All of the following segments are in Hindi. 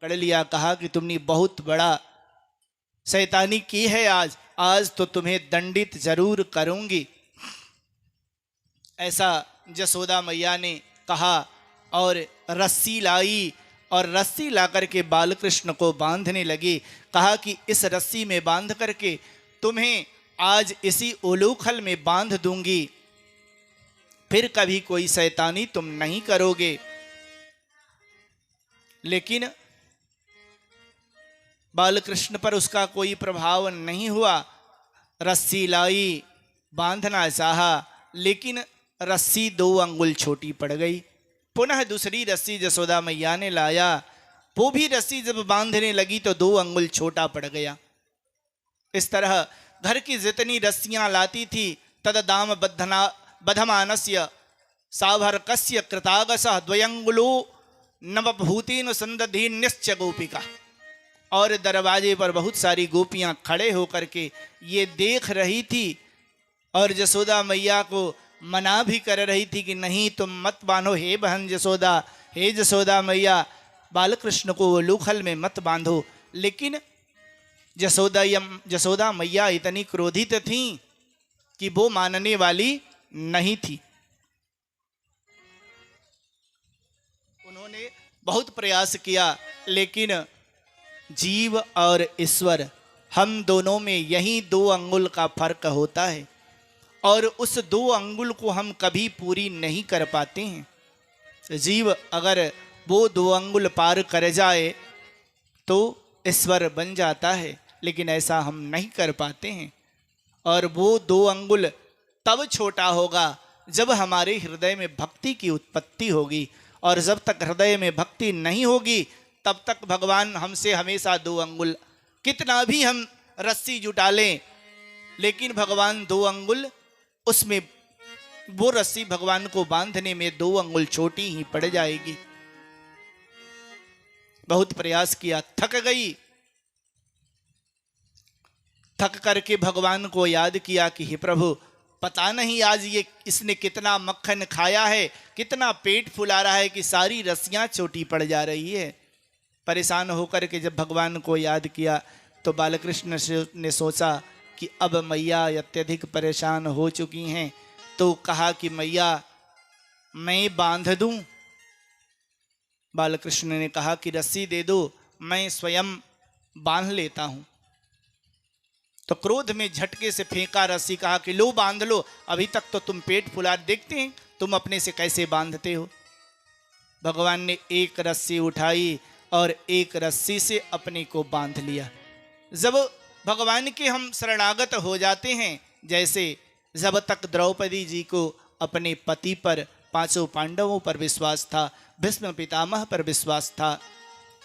पकड़ लिया, कहा कि तुमने बहुत बड़ा शैतानी की है, आज तो तुम्हें दंडित जरूर करूंगी। ऐसा जसोदा मैया ने कहा और रस्सी लाई और रस्सी ला करके बालकृष्ण को बांधने लगी। कहा कि इस रस्सी में बांध करके तुम्हें आज इसी उलूखल में बांध दूंगी, फिर कभी कोई शैतानी तुम नहीं करोगे। लेकिन बालकृष्ण पर उसका कोई प्रभाव नहीं हुआ। रस्सी लाई, बांधना चाहा, लेकिन रस्सी 2 अंगुल छोटी पड़ गई। पुनः दूसरी रस्सी जसोदा मैया ने लाया, वो भी रस्सी जब बांधने लगी तो 2 अंगुल छोटा पड़ गया। इस तरह घर की जितनी रस्सियां लाती थी, तद दाम बधमानस्य साभरकस्य कृतागसः द्वयंगुलो नवभूतेन संदधीन्यश्च गोपिका। और दरवाजे पर बहुत सारी गोपियां खड़े होकर के ये देख रही थी और जसोदा मैया को मना भी कर रही थी कि नहीं तुम मत बांधो, हे बहन जसोदा, हे जसोदा मैया, बालकृष्ण को वो लूखल में मत बांधो। लेकिन जसोदा मैया इतनी क्रोधित थी कि वो मानने वाली नहीं थी। उन्होंने बहुत प्रयास किया, लेकिन जीव और ईश्वर, हम दोनों में यही 2 अंगुल का फर्क होता है और उस 2 अंगुल को हम कभी पूरी नहीं कर पाते हैं। जीव अगर वो 2 अंगुल पार कर जाए तो ईश्वर बन जाता है, लेकिन ऐसा हम नहीं कर पाते हैं। और वो 2 अंगुल तब छोटा होगा जब हमारे हृदय में भक्ति की उत्पत्ति होगी, और जब तक हृदय में भक्ति नहीं होगी तब तक भगवान हमसे हमेशा 2 अंगुल, कितना भी हम रस्सी जुटा लें, लेकिन भगवान 2 अंगुल, उसमें वो रस्सी भगवान को बांधने में 2 अंगुल छोटी ही पड़ जाएगी। बहुत प्रयास किया, थक गई। थक करके भगवान को याद किया कि हे प्रभु, पता नहीं आज ये इसने कितना मक्खन खाया है, कितना पेट फुला रहा है कि सारी रस्सियां छोटी पड़ जा रही है। परेशान होकर के जब भगवान को याद किया तो बालकृष्ण ने सोचा कि अब मैया अत्यधिक परेशान हो चुकी हैं, तो कहा कि मैया मैं बांध दूं। बालकृष्ण ने कहा कि रस्सी दे दो, मैं स्वयं बांध लेता हूं। तो क्रोध में झटके से फेंका रस्सी, कहा कि लो बांध लो, अभी तक तो तुम पेट फुला, देखते हैं तुम अपने से कैसे बांधते हो। भगवान ने एक रस्सी उठाई और एक रस्सी से अपने को बांध लिया। जब भगवान के हम शरणागत हो जाते हैं, जैसे जब तक द्रौपदी जी को अपने पति पर, 5 पांडवों पर विश्वास था, भीष्म पितामह पर विश्वास था,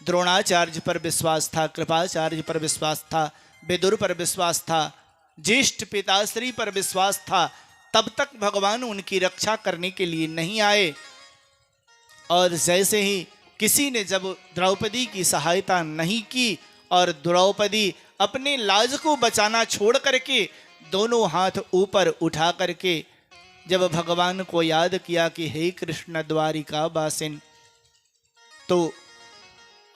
द्रोणाचार्य पर विश्वास था, कृपाचार्य पर विश्वास था, विदुर पर विश्वास था, ज्येष्ठ पिताश्री पर विश्वास था, तब तक भगवान उनकी रक्षा करने के लिए नहीं आए। और जैसे ही किसी ने जब द्रौपदी की सहायता नहीं की और द्रौपदी अपने लाज को बचाना छोड़ करके दोनों हाथ ऊपर उठा करके जब भगवान को याद किया कि हे कृष्ण द्वारिका वासिन, तो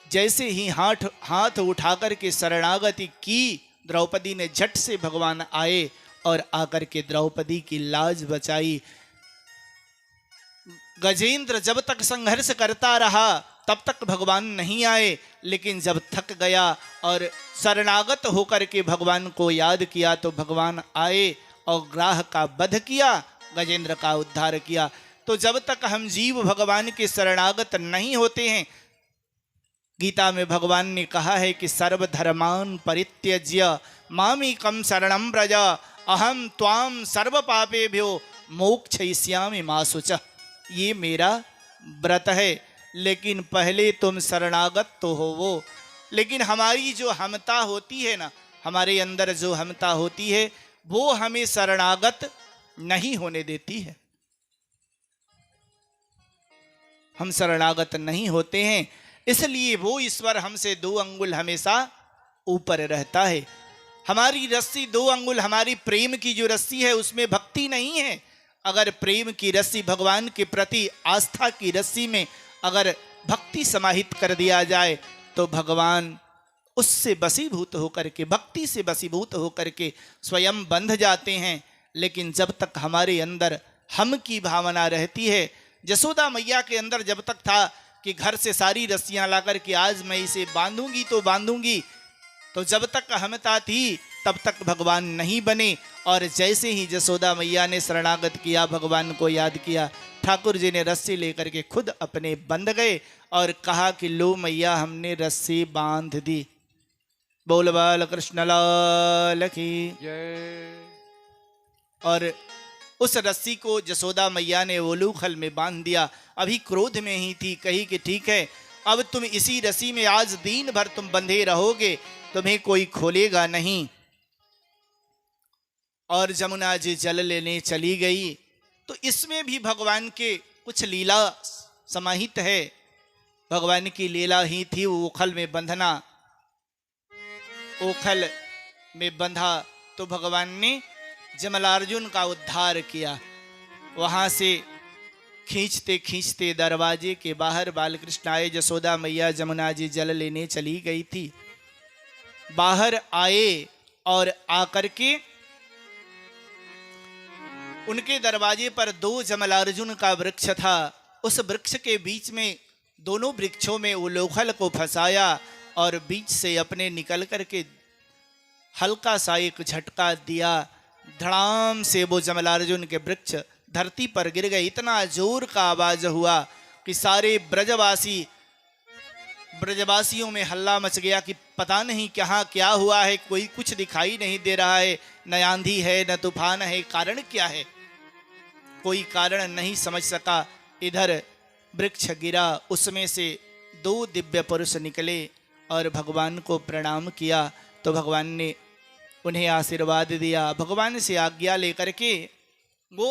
जैसे ही हाथ उठा करके शरणागति की द्रौपदी ने, झट से भगवान आए और आकर के द्रौपदी की लाज बचाई। गजेंद्र जब तक संघर्ष करता रहा तब तक भगवान नहीं आए, लेकिन जब थक गया और शरणागत होकर के भगवान को याद किया तो भगवान आए और ग्राह का वध किया, गजेंद्र का उद्धार किया। तो जब तक हम जीव भगवान के शरणागत नहीं होते हैं, गीता में भगवान ने कहा है कि सर्वधर्मान परित्यज्य मामेकं शरणं व्रज अहम त्वाम सर्व पापेभ्यो मोक्षयिष्यामि मा शुचः। ये मेरा व्रत है, लेकिन पहले तुम शरणागत तो हो वो। लेकिन हमारी जो हमता होती है ना, हमारे अंदर जो हमता होती है, वो हमें शरणागत नहीं होने देती है। हम शरणागत नहीं होते हैं, इसलिए वो ईश्वर हमसे 2 अंगुल हमेशा ऊपर रहता है। हमारी रस्सी 2 अंगुल, हमारी प्रेम की जो रस्सी है उसमें भक्ति नहीं है। अगर प्रेम की रस्सी, भगवान के प्रति आस्था की रस्सी में अगर भक्ति समाहित कर दिया जाए तो भगवान उससे बसीभूत होकर के, भक्ति से बसीभूत होकर के स्वयं बंध जाते हैं। लेकिन जब तक हमारे अंदर हम की भावना रहती है, यशोदा मैया के अंदर जब तक था कि घर से सारी रस्सियां लाकर के आज मैं इसे बांधूंगी तो बांधूंगी, तो जब तक अहमता थी तब तक भगवान नहीं बने। और जैसे ही यशोदा मैया ने शरणागत किया, भगवान को याद किया, ठाकुर जी ने रस्सी लेकर के खुद अपने बंध गए और कहा कि लो मैया हमने रस्सी बांध दी। बोल बाल कृष्ण लाल की जय। और उस रस्सी को यशोदा मैया ने ओलूखल में बांध दिया। अभी क्रोध में ही थी, कही कि ठीक है अब तुम इसी रस्सी में आज दिन भर तुम बंधे रहोगे, तुम्हें कोई खोलेगा नहीं। और जमुना जी जल लेने चली गई। तो इसमें भी भगवान के कुछ लीला समाहित है। भगवान की लीला ही थी वो ओखल में बंधना। ओखल में बंधा तो भगवान ने जमलार्जुन का उद्धार किया। वहां से खींचते खींचते दरवाजे के बाहर बालकृष्ण आए। यशोदा मैया जमुना जी जल लेने चली गई थी। बाहर आए और आकर के उनके दरवाजे पर दो जमलार्जुन का वृक्ष था। उस वृक्ष के बीच में, दोनों वृक्षों में उलोखल को फंसाया और बीच से अपने निकल करके हल्का सा एक झटका दिया। धड़ाम से वो जमलार्जुन के वृक्ष धरती पर गिर गए। इतना जोर का आवाज हुआ कि सारे ब्रजवासियों में हल्ला मच गया कि पता नहीं कहाँ क्या हुआ है, कोई कुछ दिखाई नहीं दे रहा है, न आंधी है न तूफान है, कारण क्या है, कोई कारण नहीं समझ सका। इधर वृक्ष गिरा, उसमें से दो दिव्य पुरुष निकले और भगवान को प्रणाम किया। तो भगवान ने उन्हें आशीर्वाद दिया। भगवान से आज्ञा लेकर के वो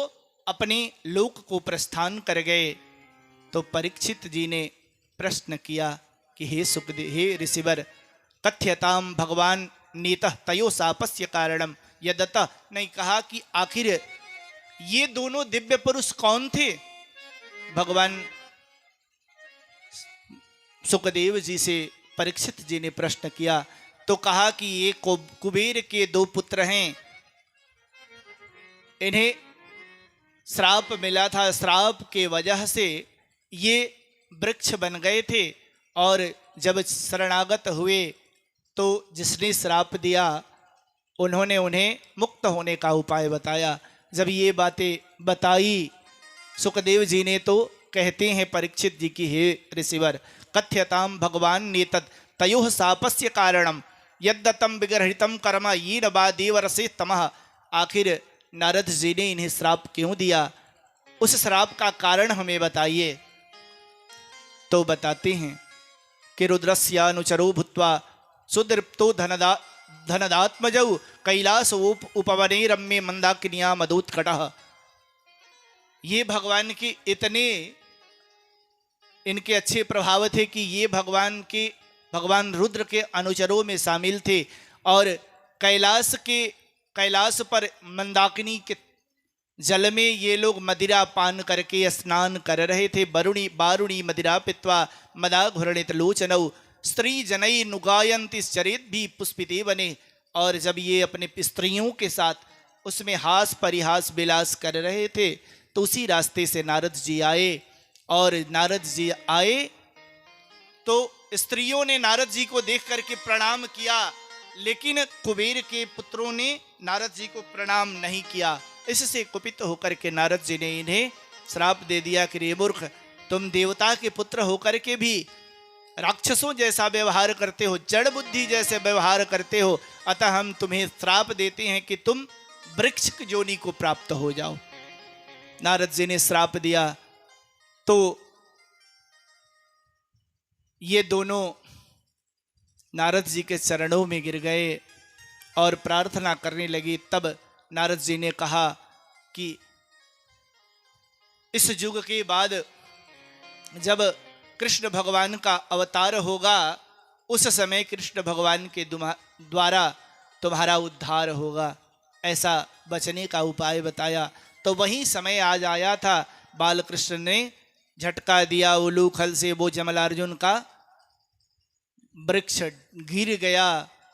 अपने लोक को प्रस्थान कर गए। तो परीक्षित जी ने प्रश्न किया कि हे ऋषिवर, कथ्यताम भगवान नीतः तयो सापस्य कारणम यदत। नहीं कहा कि आखिर ये दोनों दिव्य पुरुष कौन थे। भगवान सुखदेव जी से परीक्षित जी ने प्रश्न किया तो कहा कि ये कुबेर के दो पुत्र हैं, इन्हें श्राप मिला था, श्राप के वजह से ये वृक्ष बन गए थे। और जब शरणागत हुए तो जिसने श्राप दिया उन्होंने उन्हें मुक्त होने का उपाय बताया। जब ये बातें बताई सुखदेव जी ने तो कहते हैं परीक्षित जी की, हे ऋषिवर, कथ्यताम भगवान नेतत् तयोः सापस्य कारणम यद्दतम विग्रहितम कर्म ये नबा देवरसे तमः। आखिर नारद जी ने इन्हें श्राप क्यों दिया, उस श्राप का कारण हमें बताइए। तो बताते हैं कि रुद्रस्यानुचरो भूत्वा सुदृप्तो धनदात्मजौ कैलास उपवने रम्ये मंदाकिनिया मदोत्कटः। ये भगवान के इतने इनके अच्छे प्रभाव थे कि ये भगवान रुद्र के अनुचरों में शामिल थे। और कैलाश पर मंदाकिनी के जल में ये लोग मदिरा पान करके स्नान कर रहे थे। बारुणी मदिरा पित्वा मदा घुरणित लोचनौ स्त्री जनई नुगायंती चरित भी पुष्पिते बने। और जब ये अपने स्त्रियों के साथ उसमें हास परिहास विलास कर रहे थे तो उसी रास्ते से नारद जी आए। और नारद जी आए तो स्त्रियों ने नारद जी को देख करके प्रणाम किया, लेकिन कुबेर के पुत्रों ने नारद जी को प्रणाम नहीं किया। इससे कुपित होकर के नारद जी ने इन्हें श्राप दे दिया कि रे मूर्ख, तुम देवता के पुत्र होकर के भी राक्षसों जैसा व्यवहार करते हो, जड़ बुद्धि जैसे व्यवहार करते हो, अतः हम तुम्हें श्राप देते हैं कि तुम वृक्ष की जोनि को प्राप्त हो जाओ। नारद जी ने श्राप दिया तो ये दोनों नारद जी के चरणों में गिर गए और प्रार्थना करने लगी। तब नारद जी ने कहा कि इस युग के बाद जब कृष्ण भगवान का अवतार होगा उस समय कृष्ण भगवान के द्वारा तुम्हारा उद्धार होगा, ऐसा बचने का उपाय बताया। तो वही समय आज आया था, बालकृष्ण ने झटका दिया उलूखल से, वो जमलार्जुन का वृक्ष गिर गया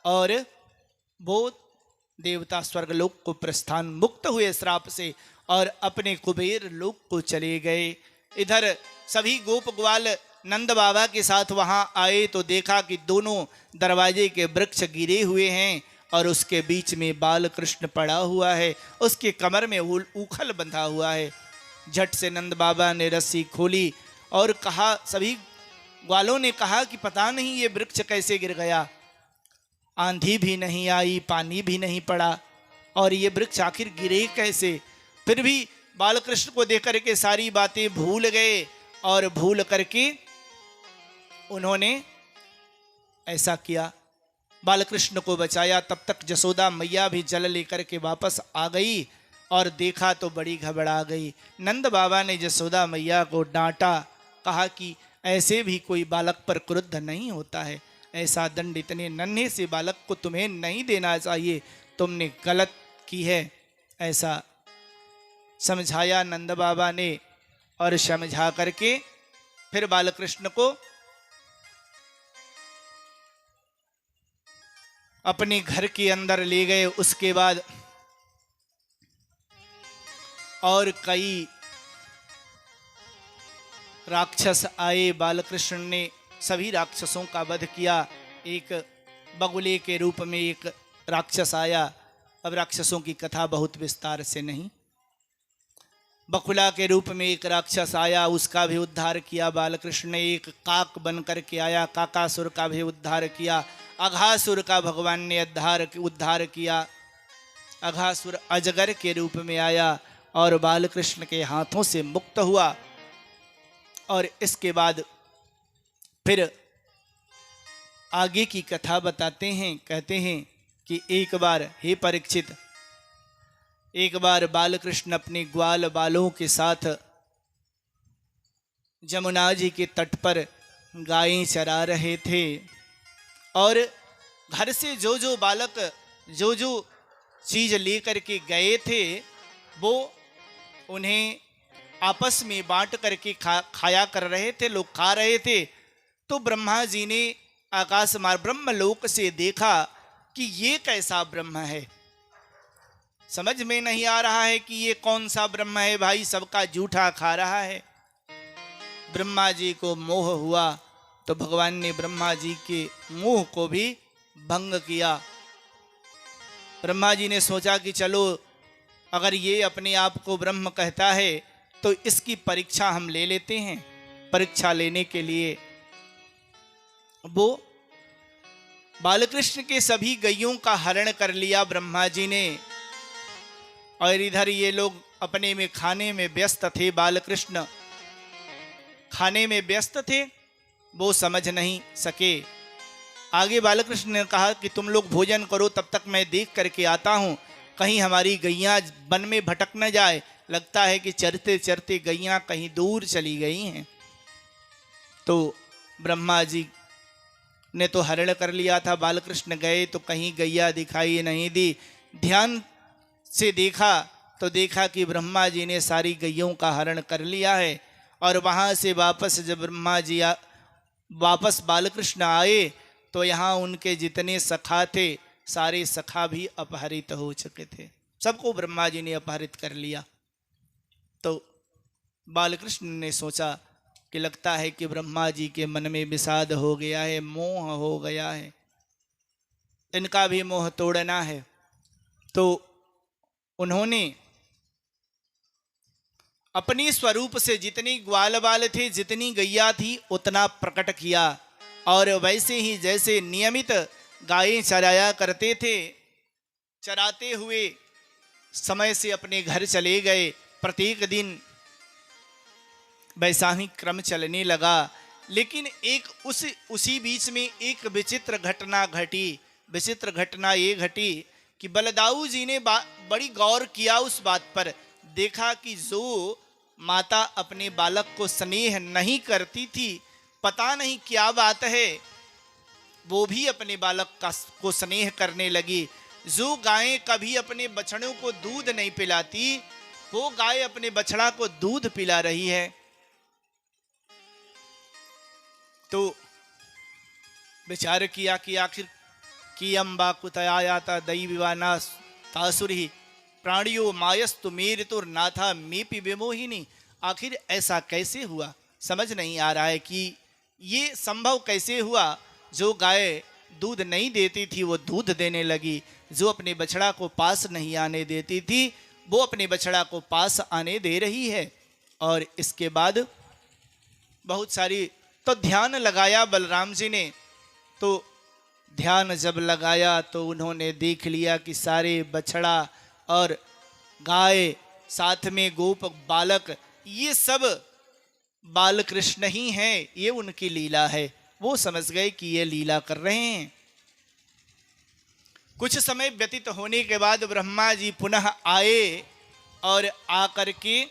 और वो देवता स्वर्गलोक को प्रस्थान मुक्त हुए श्राप से और अपने कुबेर लोक को चले गए। इधर सभी गोप ग्वाल नंद बाबा के साथ वहां आए तो देखा कि दोनों दरवाजे के वृक्ष गिरे हुए हैं और उसके बीच में बाल कृष्ण पड़ा हुआ है, उसके कमर में उखल बंधा हुआ है। झट से नंद बाबा ने रस्सी खोली और कहा, सभी ग्वालों ने कहा कि पता नहीं ये वृक्ष कैसे गिर गया, आंधी भी नहीं आई, पानी भी नहीं पड़ा और ये वृक्ष आखिर गिरे कैसे। फिर भी बालकृष्ण को देख करके सारी बातें भूल गए और भूल करके उन्होंने ऐसा किया, बालकृष्ण को बचाया। तब तक जसोदा मैया भी जल लेकर के वापस आ गई और देखा तो बड़ी घबरा गई। नंद बाबा ने जसोदा मैया को डांटा, कहा कि ऐसे भी कोई बालक पर क्रुद्ध नहीं होता है, ऐसा दंड इतने नन्हे से बालक को तुम्हें नहीं देना चाहिए, तुमने गलत की है। ऐसा समझाया नंद बाबा ने और समझा करके फिर बालकृष्ण को अपने घर के अंदर ले गए। उसके बाद और कई राक्षस आए, बालकृष्ण ने सभी राक्षसों का वध किया। एक बगुले के रूप में एक राक्षस आया, अब राक्षसों की कथा बहुत विस्तार से नहीं। बकुला के रूप में एक राक्षस आया, उसका भी उद्धार किया बालकृष्ण ने। एक काक बन करके आया, काकासुर का भी उद्धार किया। अघासुर का भगवान ने उद्धार किया। अघासुर अजगर के रूप में आया और बालकृष्ण के हाथों से मुक्त हुआ। और इसके बाद फिर आगे की कथा बताते हैं। कहते हैं कि एक बार, हे परीक्षित, एक बार बालकृष्ण अपने ग्वाल बालों के साथ जमुना जी के तट पर गायें चरा रहे थे और घर से जो जो बालक जो जो चीज लेकर के गए थे वो उन्हें आपस में बांट करके खाया कर रहे थे, लोग खा रहे थे। तो ब्रह्मा जी ने आकाश मार्ग ब्रह्मलोक से देखा कि ये कैसा ब्रह्म है, समझ में नहीं आ रहा है कि ये कौन सा ब्रह्म है भाई, सबका जूठा खा रहा है। ब्रह्मा जी को मोह हुआ तो भगवान ने ब्रह्मा जी के मोह को भी भंग किया। ब्रह्मा जी ने सोचा कि चलो अगर ये अपने आप को ब्रह्म कहता है तो इसकी परीक्षा हम ले लेते हैं। परीक्षा लेने के लिए वो बालकृष्ण के सभी गैयों का हरण कर लिया ब्रह्मा जी ने, और इधर ये लोग अपने में खाने में व्यस्त थे। बालकृष्ण खाने में व्यस्त थे, वो समझ नहीं सके। आगे बालकृष्ण ने कहा कि तुम लोग भोजन करो, तब तक मैं देख करके आता हूँ, कहीं हमारी गैयां वन में भटक न जाए, लगता है कि चरते चरते गैयां कहीं दूर चली गई हैं। तो ब्रह्मा जी ने तो हरण कर लिया था, बालकृष्ण गए तो कहीं गैया दिखाई नहीं दी। ध्यान से देखा तो देखा कि ब्रह्मा जी ने सारी गैयों का हरण कर लिया है। और वहाँ से वापस जब ब्रह्मा जी वापस बालकृष्ण आए तो यहाँ उनके जितने सखा थे सारे सखा भी अपहरित हो चुके थे, सबको ब्रह्मा जी ने अपहरित कर लिया। तो बालकृष्ण ने सोचा कि लगता है कि ब्रह्मा जी के मन में विषाद हो गया है, मोह हो गया है, इनका भी मोह तोड़ना है। तो उन्होंने अपनी स्वरूप से जितनी ग्वाल बाल थे, जितनी गैया थी, उतना प्रकट किया। और वैसे ही जैसे नियमित गायें चराया करते थे, चराते हुए समय से अपने घर चले गए। प्रत्येक दिन वैसा ही क्रम चलने लगा। लेकिन एक उसी बीच में एक विचित्र घटना घटी। विचित्र घटना ये घटी कि बलदाऊ जी ने बड़ी गौर किया उस बात पर। देखा कि जो माता अपने बालक को स्नेह नहीं करती थी, पता नहीं क्या बात है, वो भी अपने बालक को स्नेह करने लगी। जो गायें कभी अपने बछड़ों को दूध नहीं पिलाती, वो गाय अपने बछड़ा को दूध पिला रही है। तो विचार किया कि आखिर कि अम्बा कुतयाता दई विवाना तासुरी प्राणियों मायस्तु मेरितुर नाथा मेपि विमोहिनी। आखिर ऐसा कैसे हुआ, समझ नहीं आ रहा है कि ये संभव कैसे हुआ। जो गाय दूध नहीं देती थी वो दूध देने लगी, जो अपने बछड़ा को पास नहीं आने देती थी वो अपने बछड़ा को पास आने दे रही है। और इसके बाद बहुत सारी तो ध्यान लगाया बलराम जी ने। तो ध्यान जब लगाया तो उन्होंने देख लिया कि सारे बछड़ा और गाय साथ में गोप बालक ये सब बाल कृष्ण ही हैं, ये उनकी लीला है। वो समझ गए कि ये लीला कर रहे हैं। कुछ समय व्यतीत होने के बाद ब्रह्मा जी पुनः आए और आकर के